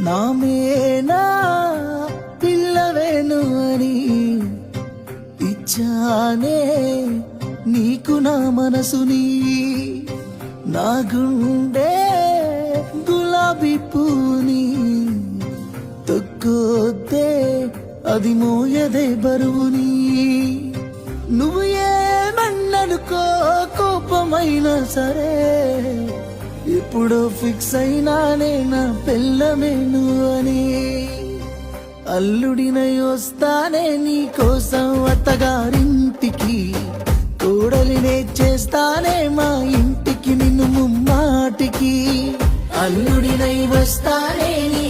నామేనా పిల్లవేను అని ఇచ్చానే నీకు నా మనసుని. నా గుండె గులాబీ పూని తొక్కొద్దే అది మోయదే బరువుని. నువ్వు ఏమన్ననుకో కోపమైనా సరే ఎప్పుడో ఫిక్స్ అయినానే నా పెళ్ళమేను అని. అల్లుడినై వస్తానే నీ కోసం అత్తగారింటికి, కోడలినే చేస్తానే మా ఇంటికి నిన్ను ముమ్మాటికి. అల్లుడినై వస్తానే నీ